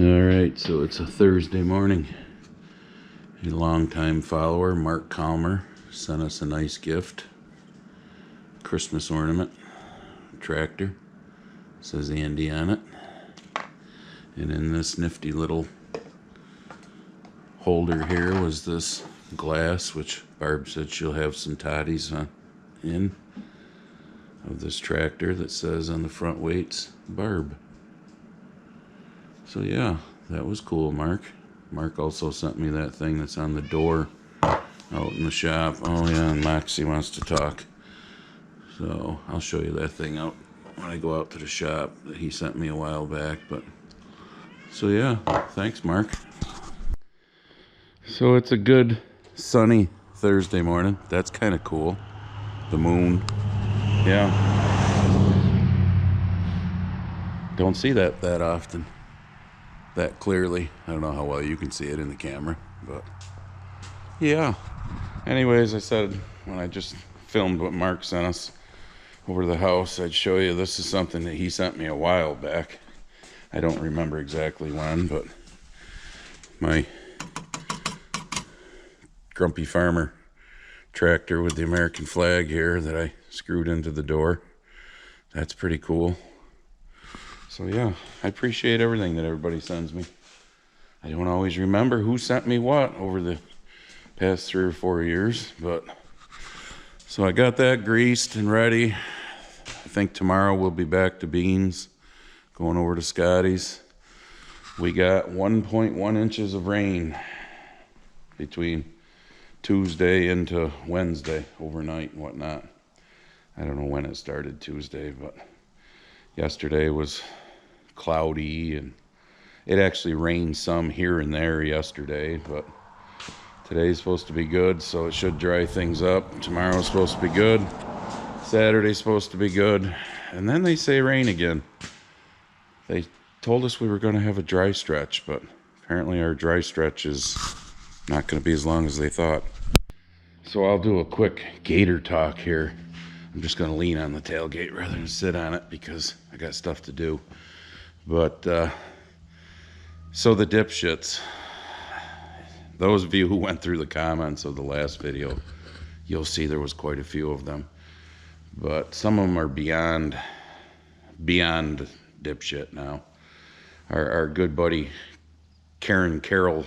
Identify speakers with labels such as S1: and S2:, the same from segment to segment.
S1: All right, so it's a Thursday morning. A longtime follower, Mark Calmer, sent us a nice gift. Christmas ornament, tractor. Says Andy on it. And in this nifty little holder here was this glass, which Barb said she'll have some toddies in, of this tractor that says on the front weights, Barb. So yeah, that was cool, Mark. Mark also sent me that thing that's on the door out in the shop. Oh yeah, and Moxie wants to talk. So I'll show you that thing out when I go out to the shop that he sent me a while back. But so yeah, thanks, Mark. So it's a good sunny Thursday morning. That's kind of cool. The moon. Yeah. Don't see that often. That clearly. I don't know how well you can see it in the camera, but yeah. Anyways, I said when I just filmed what Mark sent us over to the house, I'd show you. This is something that he sent me a while back. I don't remember exactly when, but my Grumpy Farmer tractor with the American flag here that I screwed into the door. That's pretty cool. So yeah, I appreciate everything that everybody sends me. I don't always remember who sent me what over the past 3 or 4 years, but so I got that greased and ready. I think tomorrow we'll be back to beans, going over to Scotty's. We got 1.1 inches of rain between Tuesday into Wednesday, overnight and whatnot. I don't know when it started Tuesday, but yesterday was cloudy, and it actually rained some here and there yesterday, but today's supposed to be good, so it should dry things up. Tomorrow's supposed to be good. Saturday's supposed to be good. And then they say rain again. They told us we were going to have a dry stretch, but apparently our dry stretch is not going to be as long as they thought. So I'll do a quick gator talk here. I'm just going to lean on the tailgate rather than sit on it because I got stuff to do. But, so the dipshits, those of you who went through the comments of the last video, you'll see there was quite a few of them. But some of them are beyond dipshit now. Our good buddy Carol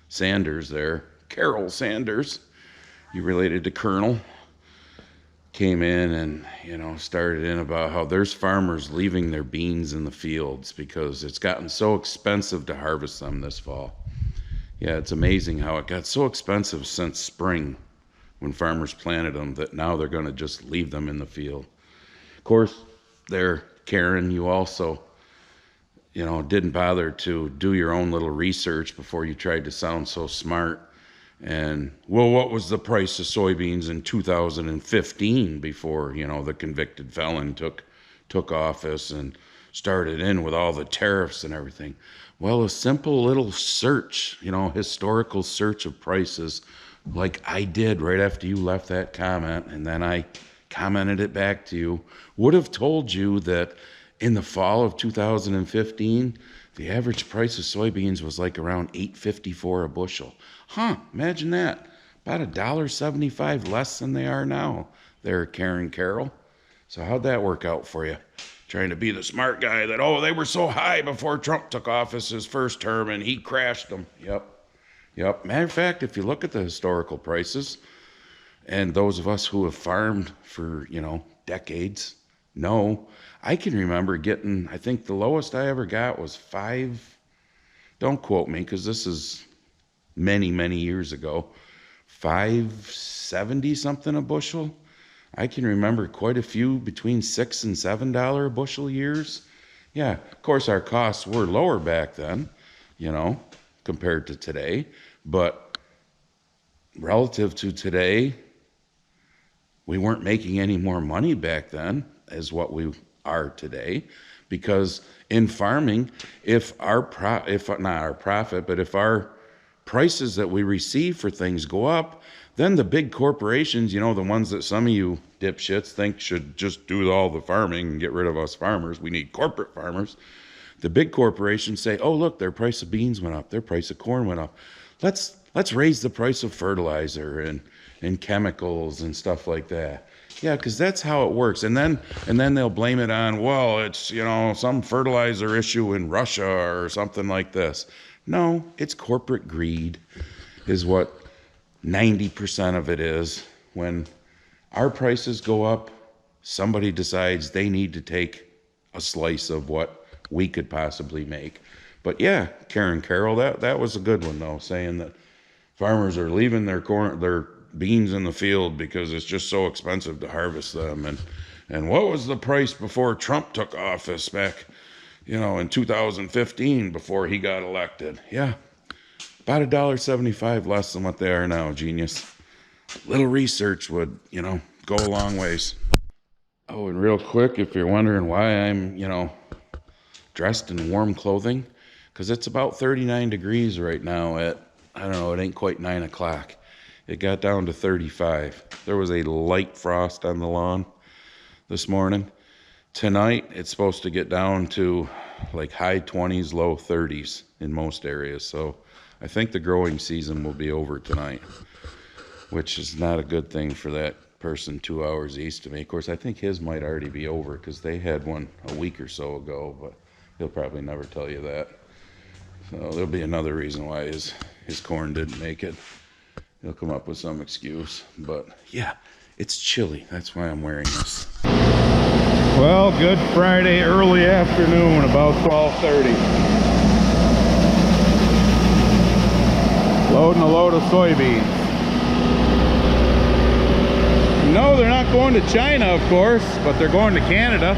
S1: Sanders there, Carol Sanders, you related to Colonel, came in and, started in about how there's farmers leaving their beans in the fields because it's gotten so expensive to harvest them this fall. Yeah, it's amazing how it got so expensive since spring when farmers planted them that now they're going to just leave them in the field. Of course, there, Karen, you also, didn't bother to do your own little research before you tried to sound so smart. And, well, what was the price of soybeans in 2015 before, the convicted felon took office and started in with all the tariffs and everything? Well, a simple little search, historical search of prices, like I did right after you left that comment, and then I commented it back to you, would have told you that in the fall of 2015, the average price of soybeans was like around $8.54 a bushel. Imagine that. About $1.75 less than they are now there, Karen Carroll. So how'd that work out for you? Trying to be the smart guy that, they were so high before Trump took office his first term and he crashed them. Yep. Matter of fact, if you look at the historical prices, and those of us who have farmed for, decades know, I can remember getting, I think the lowest I ever got was don't quote me because this is many, many years ago, $5.70 something a bushel. I can remember quite a few between $6 and $7 a bushel years. Yeah, of course our costs were lower back then, compared to today, but relative to today, we weren't making any more money back then as what we are today, because in farming, if our prices that we receive for things go up, then the big corporations, the ones that some of you dipshits think should just do all the farming and get rid of us farmers, we need corporate farmers, The big corporations say, oh, look, their price of beans went up, their price of corn went up. Let's raise the price of fertilizer and chemicals and stuff like that. Yeah, because that's how it works. And then they'll blame it on, well, it's, you know, some fertilizer issue in Russia or something like this. No, it's corporate greed is what 90% of it is. When our prices go up, somebody decides they need to take a slice of what we could possibly make. But yeah, Karen Carroll, that was a good one though, saying that farmers are leaving their beans in the field because it's just so expensive to harvest them. And what was the price before Trump took office back, you know, in 2015 before he got elected? Yeah, about $1.75 less than what they are now, genius. Little research would, you know, go a long ways. Oh, and real quick, if you're wondering why I'm, you know, dressed in warm clothing, because it's about 39 degrees right now at, I don't know, it ain't quite 9 o'clock. It got down to 35. There was a light frost on the lawn this morning. Tonight, it's supposed to get down to like high 20s, low 30s in most areas. So I think the growing season will be over tonight, which is not a good thing for that person 2 hours east of me. Of course, I think his might already be over because they had one a week or so ago, but he'll probably never tell you that. So there'll be another reason why his corn didn't make it. He'll come up with some excuse, but yeah, it's chilly. That's why I'm wearing this. Well, good Friday early afternoon, about 12:30. Loading a load of soybeans. No, they're not going to China, of course, but they're going to Canada.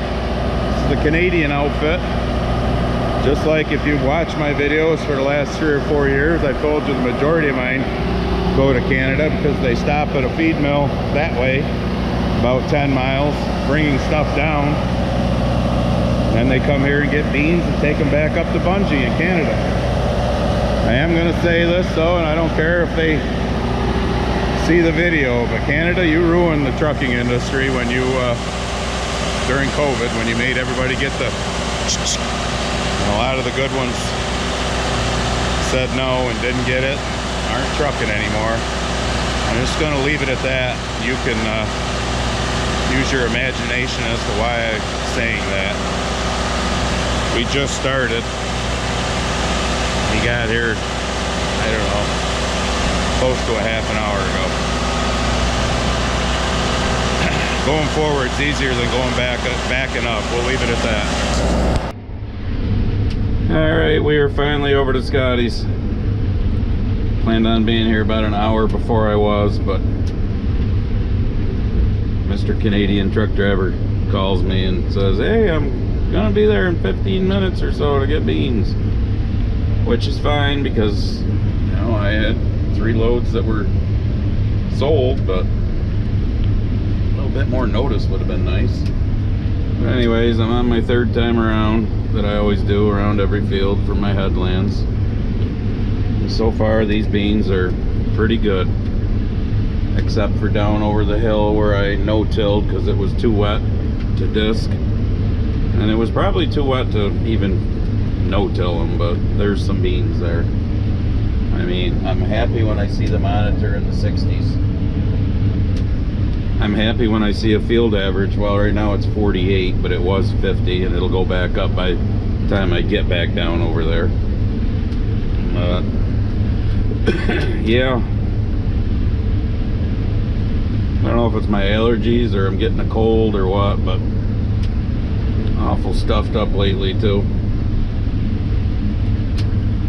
S1: This is the Canadian outfit. Just like if you've watched my videos for the last 3 or 4 years, I've told you the majority of mine go to Canada because they stop at a feed mill that way, about 10 miles, bringing stuff down. Then they come here and get beans and take them back up to Bungie in Canada. I am going to say this though, and I don't care if they see the video, but Canada, you ruined the trucking industry when you, during COVID, when you made everybody get the, and a lot of the good ones said no and didn't get it, aren't trucking anymore. I'm just going to leave it at that. You can use your imagination as to why I'm saying that. We just started. He got here, I don't know, close to a half an hour ago. Going forward, it's easier than going backing up. We'll leave it at that. All right, we are finally over to Scotty's. Planned on being here about an hour before I was, but Mr. Canadian truck driver calls me and says, hey, I'm gonna be there in 15 minutes or so to get beans, which is fine because, you know, I had 3 loads that were sold, but a little bit more notice would have been nice. But anyways, I'm on my 3rd time around that I always do around every field for my headlands. So far these beans are pretty good, except for down over the hill where I no-tilled because it was too wet to disc, and it was probably too wet to even no-till them, but there's some beans there. I mean, I'm happy when I see the monitor in the 60s. I'm happy when I see a field average. Well, right now it's 48, but it was 50, and it'll go back up by the time I get back down over there. Yeah, I don't know if it's my allergies or I'm getting a cold or what, but awful stuffed up lately too.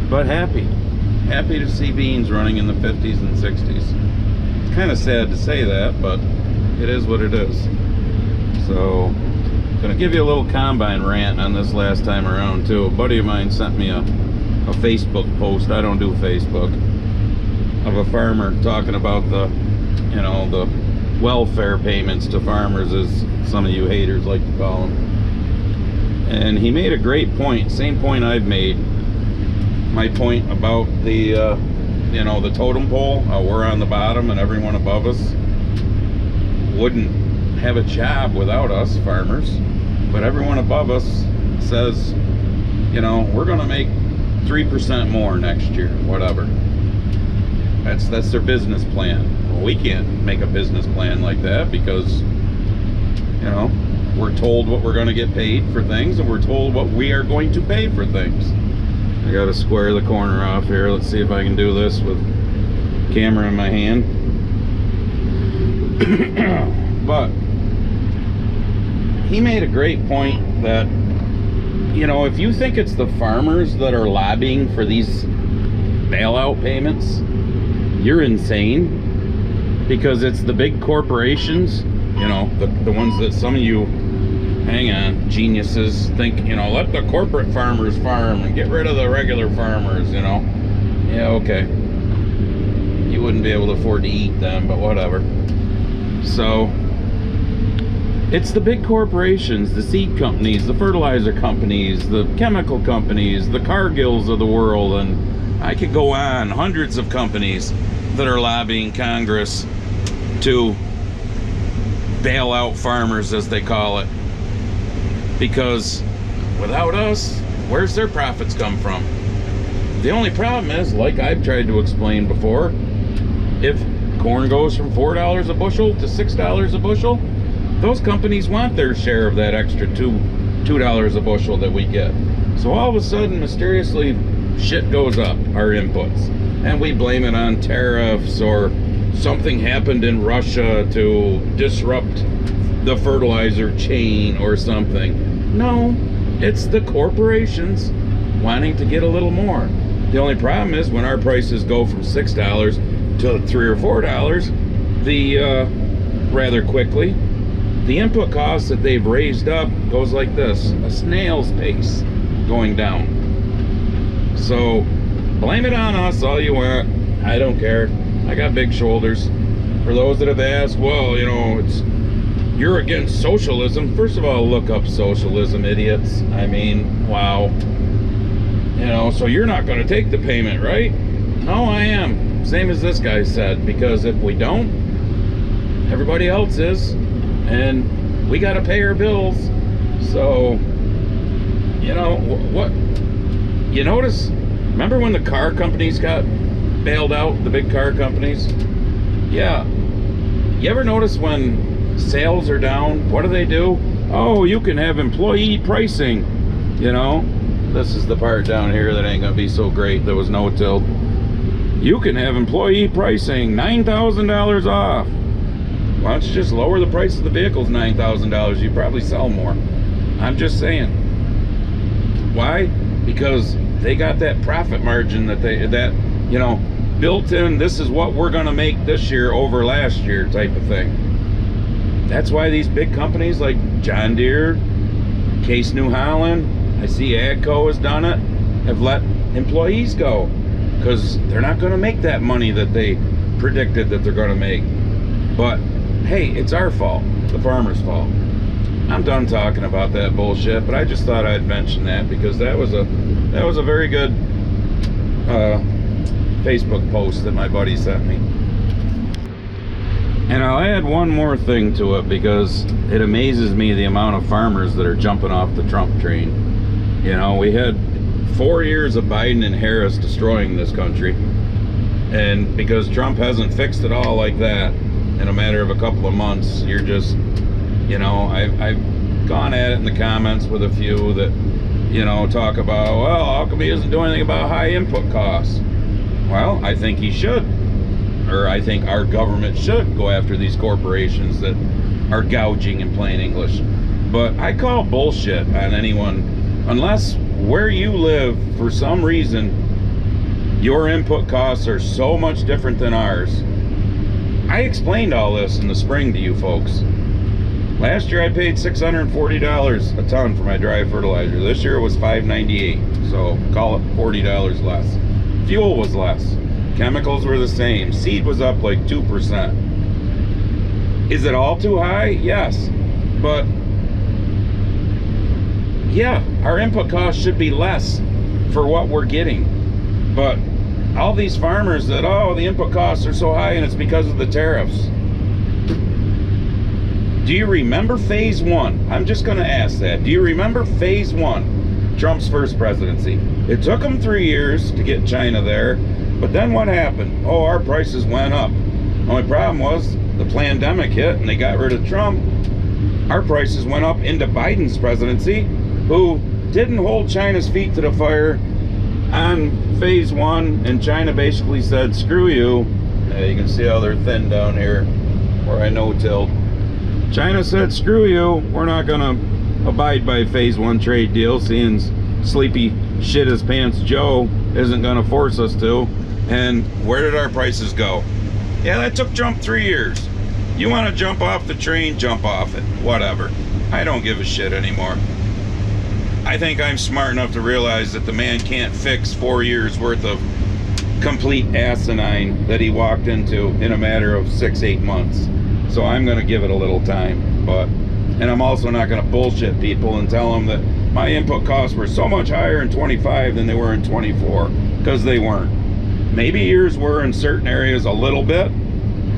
S1: But happy to see beans running in the 50s and 60s. It's kind of sad to say that, but it is what it is. So, gonna give you a little combine rant on this last time around too. A buddy of mine sent me a Facebook post, I don't do Facebook, of a farmer talking about the, you know, the welfare payments to farmers, as some of you haters like to call them. And he made a great point, same point I've made. My point about the, you know, the totem pole, we're on the bottom and everyone above us wouldn't have a job without us farmers, but everyone above us says you know, we're gonna make 3% more next year, whatever. That's their business plan. Well, we can't make a business plan like that because, you know, we're told what we're gonna get paid for things, and we're told what we are going to pay for things. I gotta square the corner off here. Let's see if I can do this with camera in my hand. But he made a great point that, you know, if you think it's the farmers that are lobbying for these bailout payments, you're insane, because it's the big corporations, you know, the ones that some of you, hang on, geniuses, think, you know, let the corporate farmers farm and get rid of the regular farmers, you know. Yeah, okay. You wouldn't be able to afford to eat them, but whatever. So it's the big corporations, the seed companies, the fertilizer companies, the chemical companies, the Cargills of the world, and I could go on, hundreds of companies that are lobbying Congress to bail out farmers, as they call it. Because without us, where's their profits come from? The only problem is, like I've tried to explain before, if corn goes from $4 a bushel to $6 a bushel, those companies want their share of that extra $2 a bushel that we get. So all of a sudden, mysteriously, shit goes up, our inputs, and we blame it on tariffs, or something happened in Russia to disrupt the fertilizer chain or something. No, it's the corporations wanting to get a little more. The only problem is when our prices go from $6 to $3 or $4, rather quickly, the input costs that they've raised up goes like this, a snail's pace going down. So blame it on us all you want. I don't care. I got big shoulders. For those that have asked, well, you know, you're against socialism. First of all, look up socialism, idiots. I mean, wow. You know, so you're not going to take the payment, right? No, I am. Same as this guy said, because if we don't, everybody else is, and we got to pay our bills. So, you know, what you notice, remember when the car companies got bailed out, the big car companies? Yeah. You ever notice when sales are down, what do? Oh, you can have employee pricing. You know, this is the part down here that ain't gonna be so great. There was no-till. You can have employee pricing, $9,000 off. Why don't you just lower the price of the vehicles $9,000? You probably sell more. I'm just saying. Why? Because they got that profit margin that you know, built in. This is what we're gonna make this year over last year type of thing. That's why these big companies like John Deere, Case New Holland, I see AGCO has done it, have let employees go, because they're not going to make that money that they predicted that they're going to make. But hey, it's our fault, the farmer's fault. I'm done talking about that bullshit, but I just thought I'd mention that because that was a very good Facebook post that my buddy sent me. And I'll add one more thing to it, because it amazes me the amount of farmers that are jumping off the Trump train. You know, we had 4 years of Biden and Harris destroying this country, and because Trump hasn't fixed it all like that in a matter of a couple of months, you're just, you know, I've gone at it in the comments with a few that, you know, talk about, well, how come he doesn't do anything about high input costs? Well, I think he should. Or I think our government should go after these corporations that are gouging, in plain English. But I call bullshit on anyone, unless where you live, for some reason, your input costs are so much different than ours. I explained all this in the spring to you folks. Last year I paid $640 a ton for my dry fertilizer. This year it was $598, so call it $40 less. Fuel was less. Chemicals were the same. Seed was up like 2%. Is it all too high? Yes. But yeah, our input costs should be less for what we're getting. But all these farmers that, oh, the input costs are so high and it's because of the tariffs. Do you remember phase 1? I'm just going to ask that. Do you remember phase 1? Trump's first presidency. It took him 3 years to get China there, but then what happened? Oh, our prices went up. The only problem was the pandemic hit and they got rid of Trump. Our prices went up into Biden's presidency, who didn't hold China's feet to the fire on phase 1, and China basically said, screw you. You can see how they're thin down here where I no-tilled. China said, screw you, we're not gonna abide by phase 1 trade deal, seeing sleepy shit his pants Joe isn't gonna force us to. And where did our prices go? Yeah, that took Trump 3 years. You want to jump off the train, jump off it. Whatever. I don't give a shit anymore. I think I'm smart enough to realize that the man can't fix 4 years worth of complete asinine that he walked into in a matter of 6-8 months. So I'm going to give it a little time. And I'm also not going to bullshit people and tell them that my input costs were so much higher in 25 than they were in 24, because they weren't. Maybe yours were in certain areas a little bit,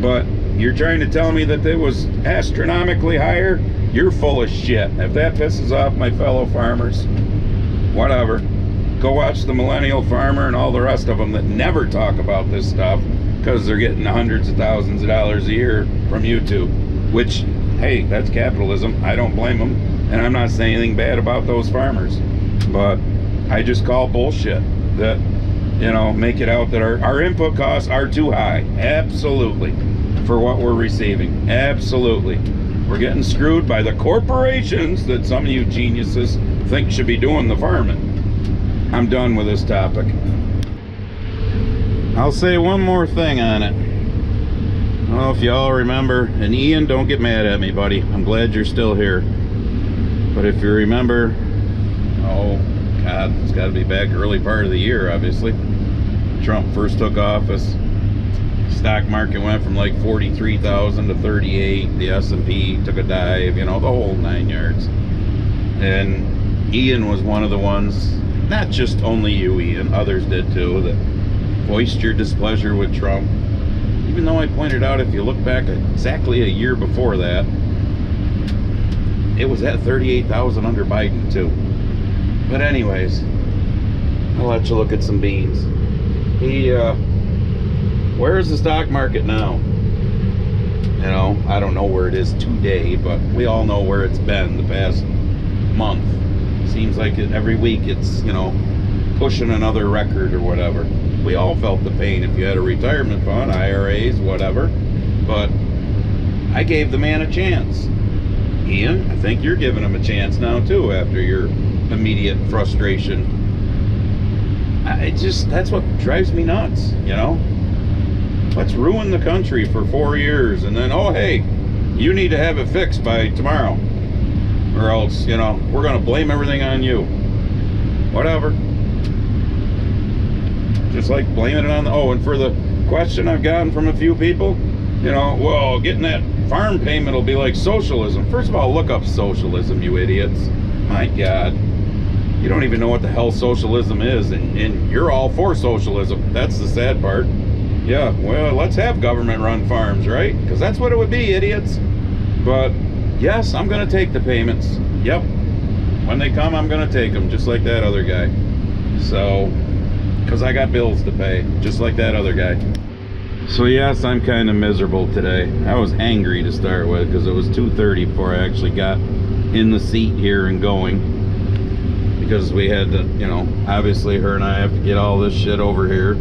S1: but you're trying to tell me that it was astronomically higher? You're full of shit. If that pisses off my fellow farmers, whatever. Go watch the Millennial Farmer and all the rest of them that never talk about this stuff because they're getting hundreds of thousands of dollars a year from YouTube, which, hey, that's capitalism. I don't blame them, and I'm not saying anything bad about those farmers, but I just call bullshit that, you know, make it out that our input costs are too high. Absolutely. For what we're receiving. Absolutely. We're getting screwed by the corporations that some of you geniuses think should be doing the farming. I'm done with this topic. I'll say one more thing on it. I don't know if y'all remember, and Ian, don't get mad at me, buddy. I'm glad you're still here. But if you remember, oh God, it's got to be back early part of the year, obviously. Trump first took office. Stock market went from like 43,000 to 38. The S&P took a dive, you know, the whole 9 yards. And Ian was one of the ones, not just only you, Ian, others did too, that voiced your displeasure with Trump. Even though I pointed out, if you look back exactly a year before that, it was at 38,000 under Biden too. But anyways, I'll let you look at some beans. Where's the stock market now? You know, I don't know where it is today, but we all know where it's been the past month. Seems like every week it's, you know, pushing another record or whatever. We all felt the pain if you had a retirement fund, IRAs, whatever. But I gave the man a chance. Ian, I think you're giving him a chance now too after your immediate frustration. That's what drives me nuts, you know? Let's ruin the country for 4 years and then, oh, hey, you need to have it fixed by tomorrow. Or else, you know, we're going to blame everything on you. Whatever. Just like blaming it on the... Oh, and for the question I've gotten from a few people, you know, well, getting that farm payment will be like socialism. First of all, look up socialism, you idiots. My God. You don't even know what the hell socialism is, and you're all for socialism. That's the sad part. Yeah, well, let's have government-run farms, right? Because that's what it would be, idiots. But, yes, I'm going to take the payments. Yep. When they come, I'm going to take them, just like that other guy. So, because I got bills to pay, just like that other guy. So, yes, I'm kind of miserable today. I was angry to start with, because it was 2:30 before I actually got in the seat here and going. Because we had to, you know, obviously her and I have to get all this shit over here.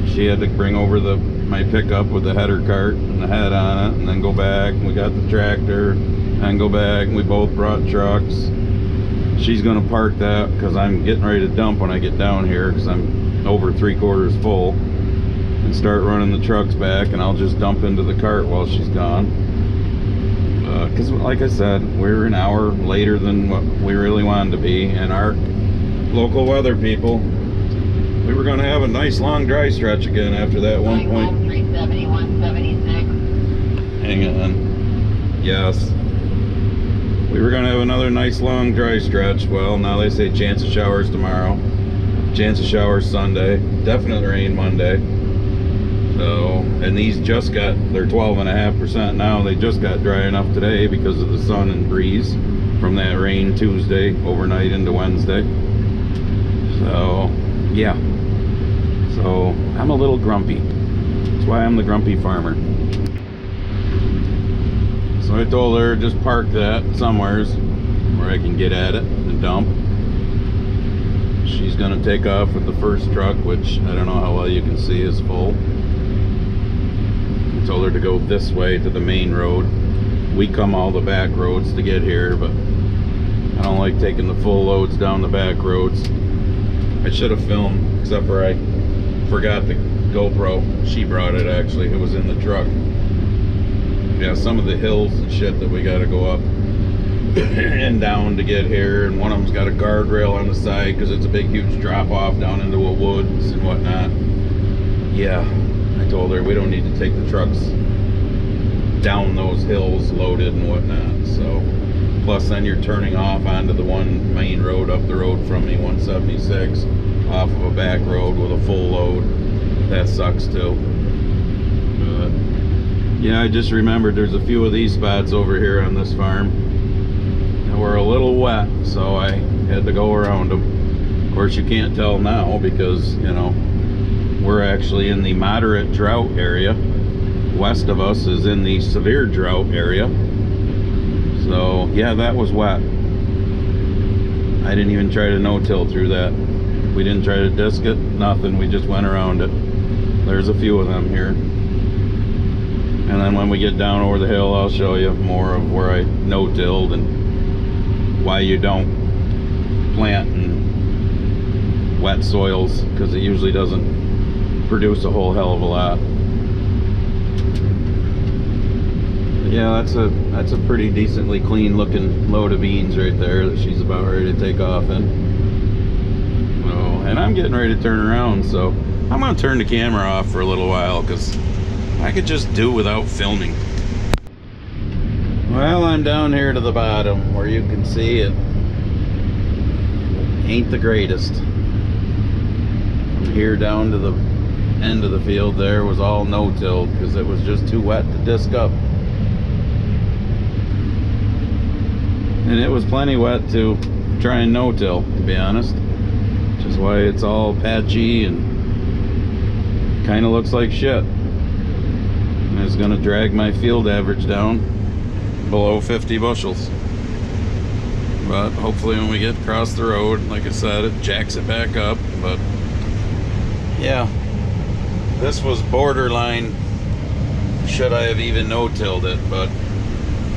S1: She had to bring over my pickup with the header cart and the head on it, and then go back. We got the tractor, and go back, and we both brought trucks. She's gonna park that because I'm getting ready to dump when I get down here because I'm over 3/4 full, and start running the trucks back, and I'll just dump into the cart while she's gone. Because like I said, we're an hour later than what we really wanted to be, and our local weather people, we were going to have a nice long dry stretch again after that
S2: 371.76.
S1: Hang on. Yes. We were going to have another nice long dry stretch. Well, now they say chance of showers tomorrow. Chance of showers Sunday. Definite rain Monday. So, and these just got, they're 12.5% now. They just got dry enough today because of the sun and breeze from that rain Tuesday overnight into Wednesday. So yeah, so I'm a little grumpy. That's why I'm the grumpy farmer. So I told her just park that somewheres where I can get at it and dump. She's gonna take off with the first truck, which I don't know how well you can see is full. I told her to go this way to the main road. We come all the back roads to get here, but I don't like taking the full loads down the back roads. I should have filmed, except for I forgot the GoPro. She brought it actually, it was in the truck. Yeah, some of the hills and shit that we gotta go up and down to get here, and one of them's got a guardrail on the side because it's a big huge drop off down into the woods and whatnot. Yeah, I told her we don't need to take the trucks down those hills loaded and whatnot. So plus then you're turning off onto the one main road up the road from me, 176, off of a back road with a full load. That sucks too. But yeah, I just remembered there's a few of these spots over here on this farm that were a little wet, so I had to go around them. Of course you can't tell now because, you know, we're actually in the moderate drought area. West of us is in the severe drought area. So yeah, that was wet. I didn't even try to no-till through that. We didn't try to disc it, nothing. We just went around it. There's a few of them here. And then when we get down over the hill, I'll show you more of where I no-tilled and why you don't plant in wet soils, because it usually doesn't produce a whole hell of a lot. Yeah, that's a pretty decently clean looking load of beans right there that she's about ready to take off in. Oh, and I'm getting ready to turn around, so I'm gonna turn the camera off for a little while because I could just do without filming. Well, I'm down here to the bottom where you can see it ain't the greatest. From here down to the end of the field there was all no-tilled because it was just too wet to disc up. And it was plenty wet to try and no-till, to be honest. Which is why it's all patchy and kind of looks like shit. And it's going to drag my field average down below 50 bushels. But hopefully when we get across the road, like I said, it jacks it back up. But yeah, this was borderline. Should I have even no-tilled it? But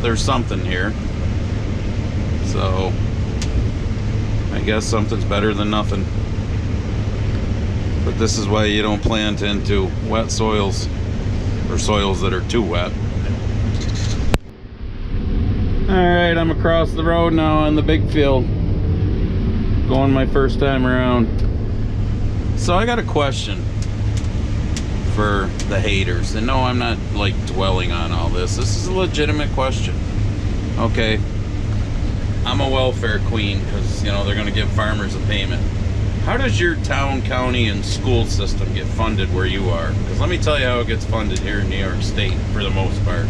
S1: there's something here. So I guess something's better than nothing. But this is why you don't plant into wet soils or soils that are too wet. Alright, I'm across the road now in the big field. Going my first time around. So I got a question for the haters. And no, I'm not like dwelling on all this. This is a legitimate question. Okay. I'm a welfare queen because, you know, they're going to give farmers a payment. How does your town, county, and school system get funded where you are? Because let me tell you how it gets funded here in New York State for the most part.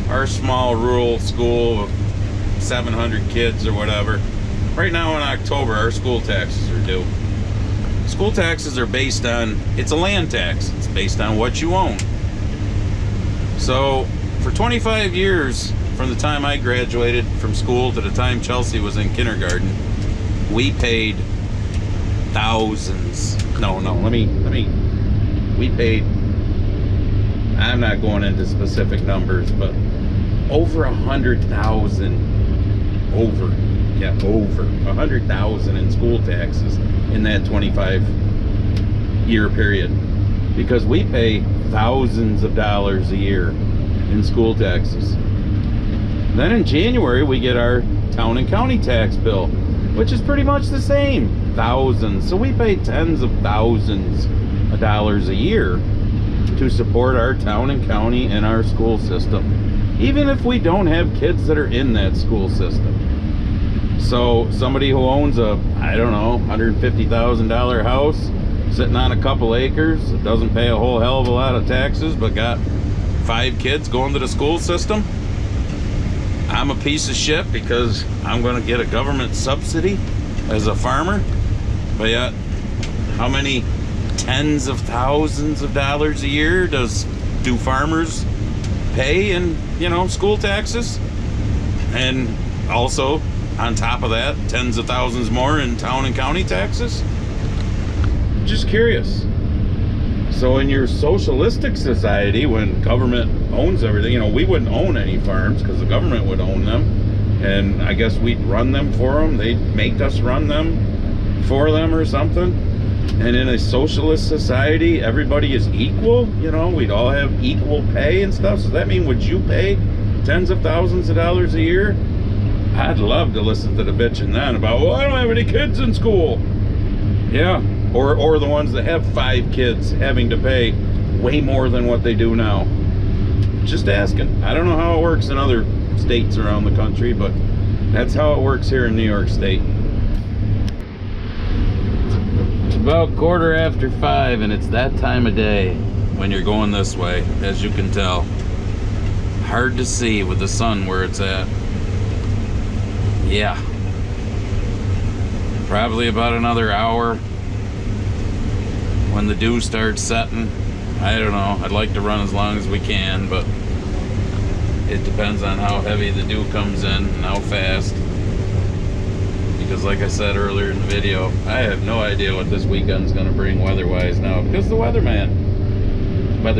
S1: Our small rural school of 700 kids or whatever. Right now in October, our school taxes are due. School taxes are based on, it's a land tax. It's based on what you own. So for 25 years, from the time I graduated from school to the time Chelsea was in kindergarten, we paid thousands. We paid, I'm not going into specific numbers, but over 100,000, over 100,000 in school taxes in that 25-year period, because we pay thousands of dollars a year in school taxes. Then in January we get our town and county tax bill, which is pretty much the same, thousands. So we pay tens of thousands of dollars a year to support our town and county and our school system, even if we don't have kids that are in that school system. So somebody who owns a, I don't know, $150,000 house sitting on a couple acres. It doesn't pay a whole hell of a lot of taxes, but got 5 kids going to the school system. I'm a piece of shit because I'm going to get a government subsidy as a farmer. But yet, how many tens of thousands of dollars a year do farmers pay in, you know, school taxes? And also, on top of that, tens of thousands more in town and county taxes? Just curious. So in your socialistic society, when government owns everything, you know, we wouldn't own any farms because the government would own them. And I guess we'd run them for them. They'd make us run them for them or something. And in a socialist society, everybody is equal. You know, we'd all have equal pay and stuff. So does that mean, would you pay tens of thousands of dollars a year? I'd love to listen to the bitching then about, well, I don't have any kids in school. Yeah. Or the ones that have 5 kids having to pay way more than what they do now. Just asking. I don't know how it works in other states around the country, but that's how it works here in New York State. It's about 5:15, and it's that time of day when you're going this way, as you can tell. Hard to see with the sun where it's at. Yeah. Probably about another hour when the dew starts setting. I don't know. I'd like to run as long as we can, but it depends on how heavy the dew comes in and how fast. Because like I said earlier in the video, I have no idea what this weekend's going to bring weather-wise now, because the weather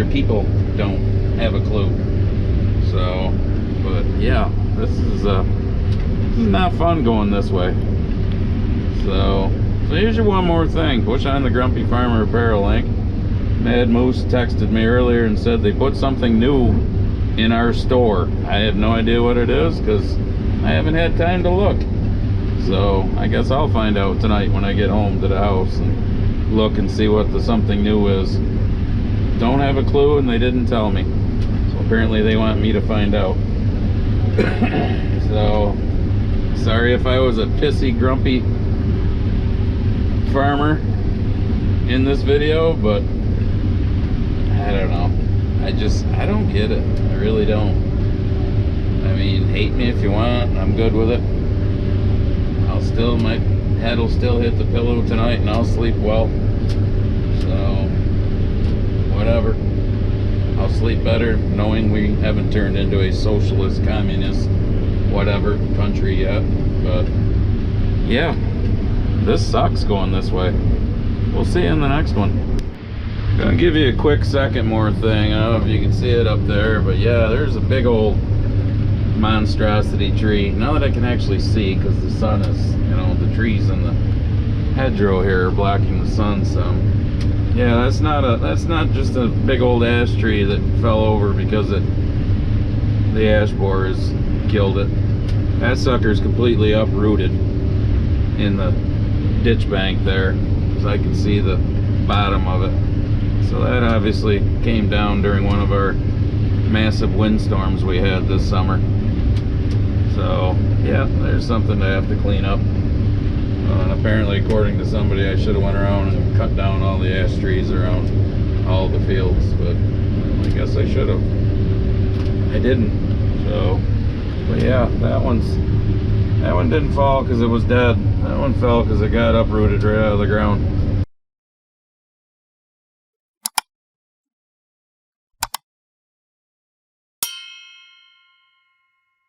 S1: people don't have a clue. So, but yeah, this is not fun going this way. So here's your one more thing. Push on the Grumpy Farmer apparel link. Mad Moose texted me earlier and said they put something new in our store. I have no idea what it is because I haven't had time to look. So I guess I'll find out tonight when I get home to the house and look and see what the something new is. Don't have a clue, and they didn't tell me. So apparently they want me to find out. So sorry if I was a pissy, grumpy farmer in this video, but I don't know. I don't get it. I really don't. I mean, hate me if you want. I'm good with it. My head will still hit the pillow tonight and I'll sleep well. So, whatever. I'll sleep better knowing we haven't turned into a socialist, communist, whatever country yet. But, yeah. This sucks going this way. We'll see you in the next one. Gonna give you a quick second more thing. I don't know if you can see it up there, but yeah, there's a big old monstrosity tree. Now that I can actually see, because the sun is, you know, the trees in the hedgerow here are blocking the sun some. Yeah, that's not just a big old ash tree that fell over because the ash borers killed it. That sucker's completely uprooted in the ditch bank there, because I can see the bottom of it. So that obviously came down during one of our massive windstorms we had this summer. So yeah, there's something to have to clean up. And apparently, according to somebody, I should have went around and cut down all the ash trees around all the fields, but I guess I should have. I didn't. So, but yeah, that one didn't fall because it was dead. That one fell because it got uprooted right out of the ground.